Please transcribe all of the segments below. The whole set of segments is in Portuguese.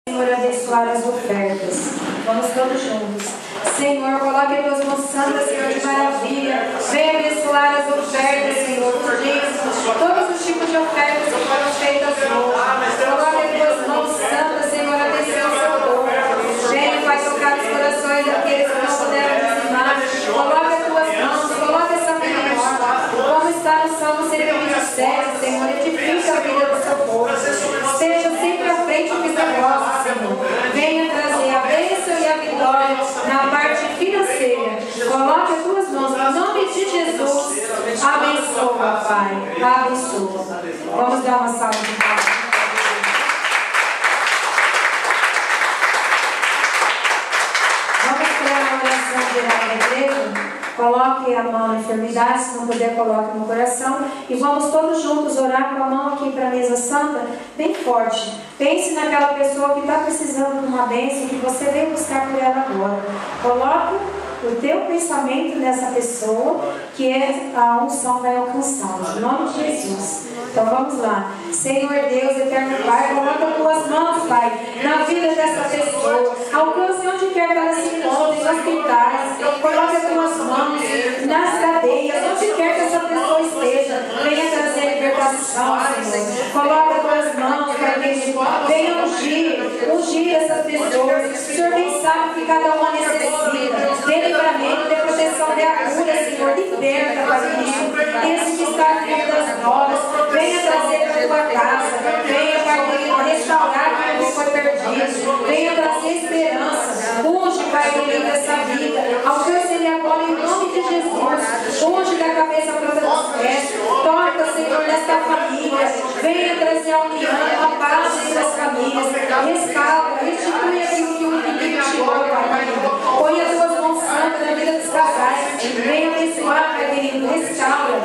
Senhor, abençoar as ofertas. Vamos todos juntos. Senhor, coloque as tuas mãos santas, Senhor, de maravilha. Venha abençoar as ofertas, Senhor, por dízimos, todos os tipos de ofertas que foram feitas hoje. Coloque as tuas mãos santas, Senhor, atenção ao seu povo. Venha, Pai, tocar os corações daqueles que não puderam dizimar. Coloque as tuas mãos, coloque essa menor. Como está no Salmo 127, Senhor, edifica a vida do seu povo. Esteja sempre à frente dos negócios, Senhor. Venha trazer a bênção e a vitória na parte financeira. Coloque as tuas mãos em nome de Jesus. Abençoa, Pai. Abençoa. Vamos dar uma salva de palmas. Vamos criar uma oração geral na igreja. Coloque a mão na enfermidade, se não puder, coloque no coração. E vamos todos juntos orar com a mão aqui para a mesa santa, bem forte. Pense naquela pessoa que está precisando de uma bênção, que você veio buscar por ela agora. Coloque o teu pensamento nessa pessoa, que a unção vai alcançá-la. Em nome de Jesus. Então vamos lá. Senhor Deus, eterno Pai, coloca as tuas mãos, Pai, na vida dessa pessoa. Alcance onde quer que ela se encontre, nos hospitais. Coloque as tuas mãos nas cadeias, onde quer que essa pessoa esteja. Venha trazer libertação, Senhor. Coloque as tuas mãos, Pai, venha ungir essas pessoas. O Senhor bem sabe que cada uma necessita. Dê livramento, dê proteção, dê a cura, Senhor. Liberta, Pai querido. Esse que está aqui das novas, venha trazer para a tua casa. Venha, Pai querido, restaurar aquilo que foi perdido. Venha trazer esperança. Unge, Pai querido, essa vida. Alcance ele agora em nome de Jesus. Unge da cabeça para os pés. Toca, Senhor, nesta família. Venha trazer a união, a paz entre as famílias. Restaura, restitui aquilo que o inimigo tirou, Pai querido. Põe as tuas mãos santas na vida dos casais. Venha abençoar, Pai querido. Restaura.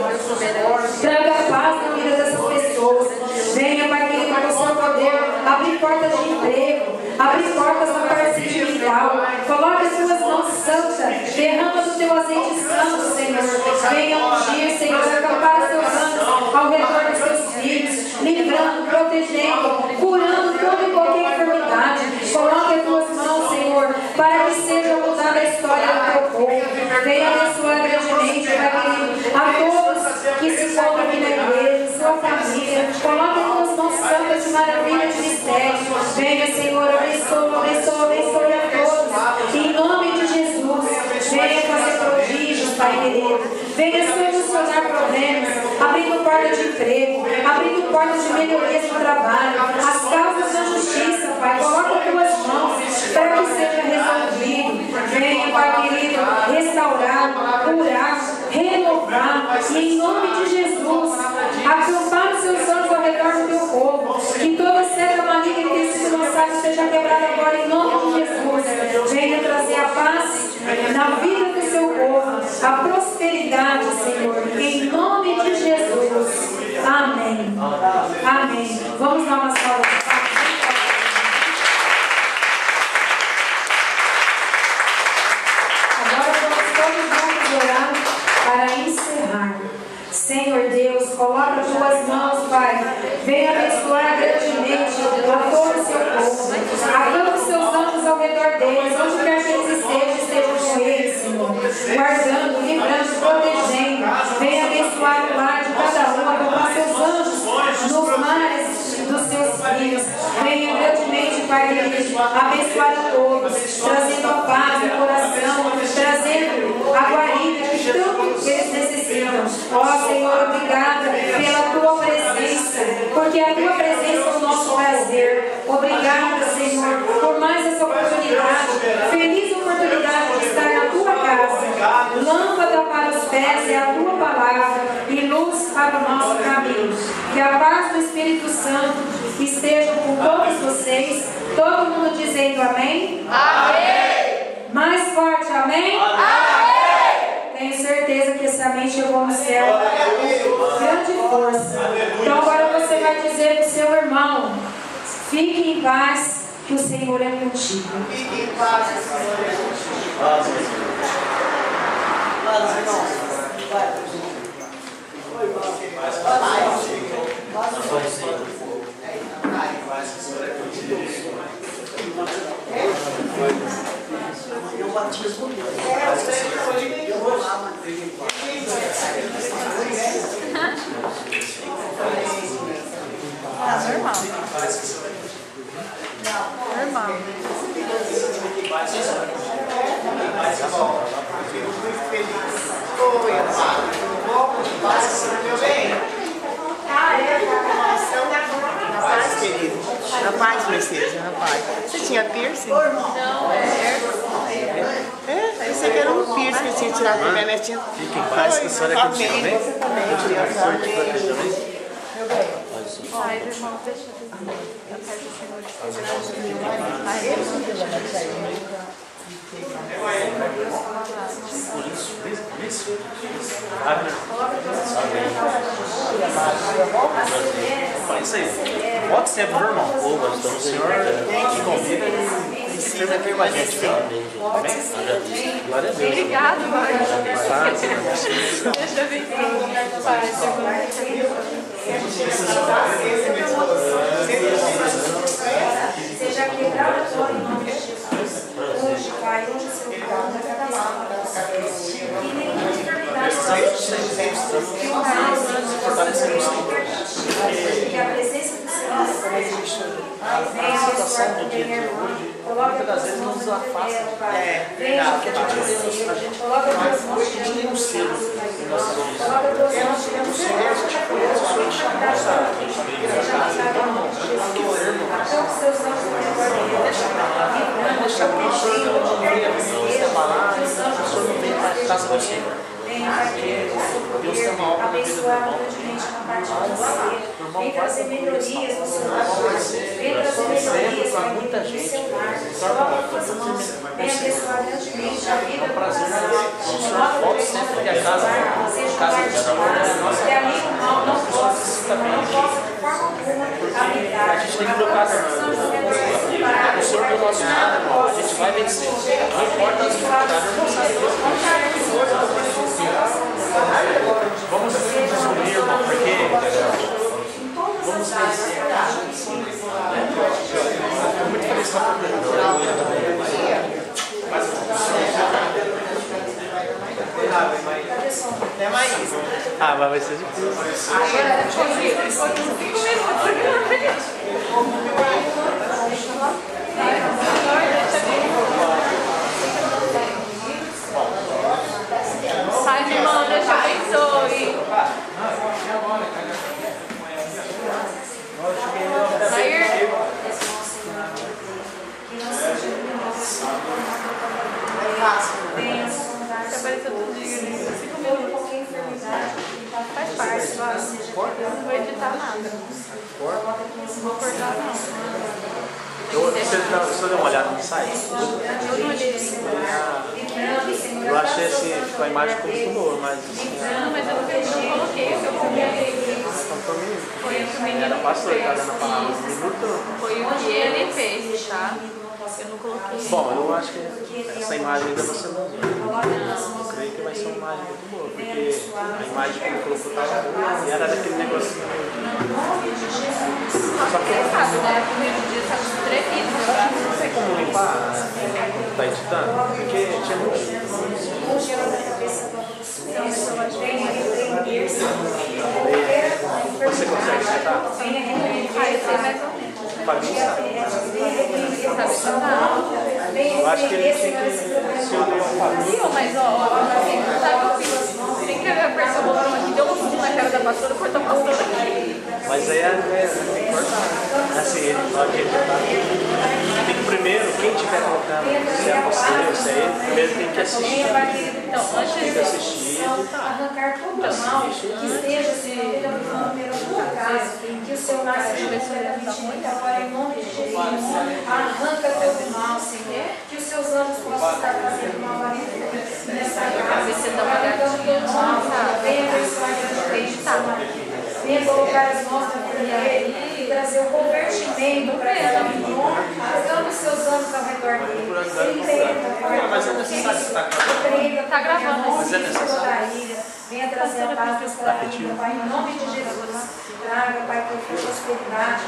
Traga paz na vida dessas pessoas. Venha, Pai querido, com o seu poder. Abrir portas de emprego. Abrir portas na parte sentimental. Coloque as suas mãos santas. Derrama do teu azeite santo, Senhor. Venha ungir, Senhor. Acampar os seus anjos ao redor dos seus filhos. Livrando, protegendo, curando toda e qualquer enfermidade. Coloque as tuas mãos, Senhor, para que seja mudada a história do teu povo. Venha abençoar grandemente, Pai querido, a todos que se encontram aqui na igreja, sua família. Coloque as tuas mãos santas de maravilha de mistério. Venha, Senhor, abençoa, abençoa, abençoe a todos. Em nome de Jesus, venha fazer prodígios, Pai querido. Venha solucionar problemas, abrindo portas de emprego, abrindo portas de melhorias no trabalho, as causas da justiça, Pai. Coloca as tuas mãos para que seja resolvido. Venha, Pai querido, restaurar, curar, renovar. E em nome de Jesus, acampar os seus anjos ao redor do teu povo. Que toda seta maligna que tem sido lançada seja quebrada agora em nome de Jesus. Venha trazer a paz na vida do seu povo, a prosperidade, Senhor, em nome de Jesus. Amém. Amém. Vamos dar uma salva de palmas. Agora vamos todos juntos orar para encerrar. Senhor Deus, coloca as tuas mãos, Pai. Venha abençoar grandemente a todo o seu povo. Acampa os seus anjos ao redor deles, onde quer que eles estejam com eles, Senhor. Guardando, livrando, protegendo. Venha abençoar o lar de cada um, acampa seus anjos nos mares dos seus filhos. Venha grandemente, Pai querido, abençoar a todos, trazendo a paz no coração, trazendo a guarida que tanto eles necessitam. Ó Senhor, obrigada pela tua presença, porque a tua presença é o nosso prazer. Obrigada, Senhor, por mais essa oportunidade. Feliz oportunidade de estar na tua casa. Lâmpada para os pés é a tua palavra e luz para o nosso caminho. Que a paz do Espírito Santo esteja com todos vocês. Todo mundo dizendo amém? Amém! Mais forte, amém? Amém! Tenho certeza que esse amém chegou no céu com grande força. Então agora você vai dizer para o seu irmão: fique em paz, que o Senhor é contigo. Fique em paz, que o Senhor é contigo. Paz, Normal. Normal. Muito feliz. Oi, amado. Tudo bom? Meu bem? Na paz, querido. Na paz, Mercedes, na paz. Você tinha piercing? Não, Pensei que era um piercing que eu tinha tirado da minha netinha. Fique em paz, que a senhora é contigo, amém? Você também, Deus te abençoe e te proteja, amém? meu bem. Ai, irmão, deixa eu ver. Eu quero que o Senhor te proteja. Ai, Isso aí. Volte sempre, meu irmão. O Senhor te convida e ensina aqui com a gente, viu? Amém? Glória a Deus. obrigado, mãe. Deixa eu ver. Pai, Seja quebrado agora em nome de Jesus. Hoje, Pai, hoje o Senhor coloca cada alma. Que nenhuma enfermidade seja que o raiz que a presença do Senhor venha abençoar também, minha irmã. Coloca as tuas mãos no dela, Pai. Venha coloca as tuas mãos diante do Senhor. Coloca as tuas mãos diante do Senhor. Seja passado em nome de Jesus. Até os seus anjos ao redor dele. Deixa o cheio de qualquer tristeza. Que os anjos do Senhor venham abençoar grandemente na parte financeira. Vem trazer melhorias no seu lar. Vem trazer melhorias para muita gente no seu lar. Coloca as tuas mãos. Vem abençoar grandemente a vida do casal. Coloca as tuas mãos para abençoar. Seja guardados. Que ali o mal não possa de forma alguma habitar. A gente tem que trocar, irmão. O Senhor do nosso lado, irmão. A gente vai vencer. Não importa as dificuldades, não sabe Deus. Vamos nos unir, irmão, porque vamos vencer. Estou muito feliz com a Até mais. Ah, mas vai ser difícil. Pai, irmão, Deus te abençoe. Sair. Você apareceu todo dia. 5 minutos. Faz parte, vai. Eu não vou editar nada. Não vou cortar, não. Você deu uma olhada no site? Eu não olhei. Eu achei assim, tipo, a imagem ficou muito boa, mas Não, mas eu não coloquei. Eu coloquei. Foi o que o menino era pastor, tá fez. dando a palavra um minuto. Foi o que ele fez, tá? Eu não coloquei. Bom, eu acho que essa imagem ainda você não viu. Eu creio que vai ser uma imagem muito boa, porque a imagem que ele colocou estava boa e era daquele negocinho. Só que ele sabe, né? O primeiro dia estava estrepido. Não tem como limpar, tá editando? Porque tinha muito. Você consegue sentar? Ah, eu sei mais ou menos. Família? Sabe cantar? Eu acho que ele tem que se unir ao família. Viu? Mas, ó, assim, sabe o que eu fiz? Sem querer a pessoa botou aqui, deu um fundo na cara da pastora, cortou a pastora aqui. Mas aí tem que cortar. Assim, ele pode editar. Tem que primeiro, quem estiver colocando, se é você, se é ele, primeiro tem que assistir. Então, antes Tem que assistir e editar. Arrancar todo o mal que esteja se levando pelo tua casa, que o seu lar seja completamente limpo agora em nome de Jesus. Arranca todo o mal, Senhor, que os seus anjos possam estar fazendo uma vareta nessa casa. você dá uma olhadinha, Venha abençoar grandemente, venha colocar as mãos na vida dele e trazer o convertimento para ela, colocando os seus anjos ao redor dele. Ele creia, Mas é necessário estar Tá gravando. mas é necessário. Venha trazer a paz do seu vida, Pai, em nome de Jesus. Traga, Pai, por prosperidade.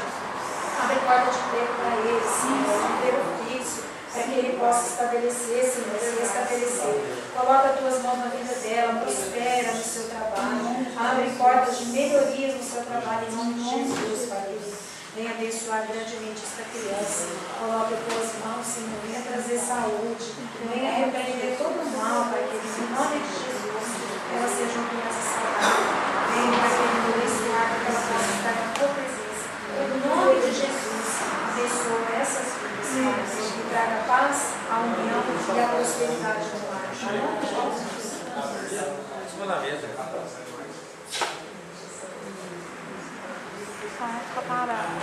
Abre porta de emprego para ele, sim, emprego fixo, para que ele Ele possa estabelecer, Senhor, se estabelecer. Coloca as tuas mãos na vida dela, prospera no seu trabalho. Abre portas de melhorias no seu trabalho, em nome de Jesus, Pai querido. Venha abençoar grandemente esta criança. Coloque as tuas mãos, Senhor. Venha trazer saúde. Venha repreender todo o mal, Pai querido, em nome de Jesus. Que ela seja uma criança saudável. Venha, Pai querido, abençoar, que ela possa estar na tua presença. Em nome de Jesus, abençoa essas vidas, Pai, que traga a paz, a união e a prosperidade no lar. Em nome de Jesus. Na mesa. Fica parado.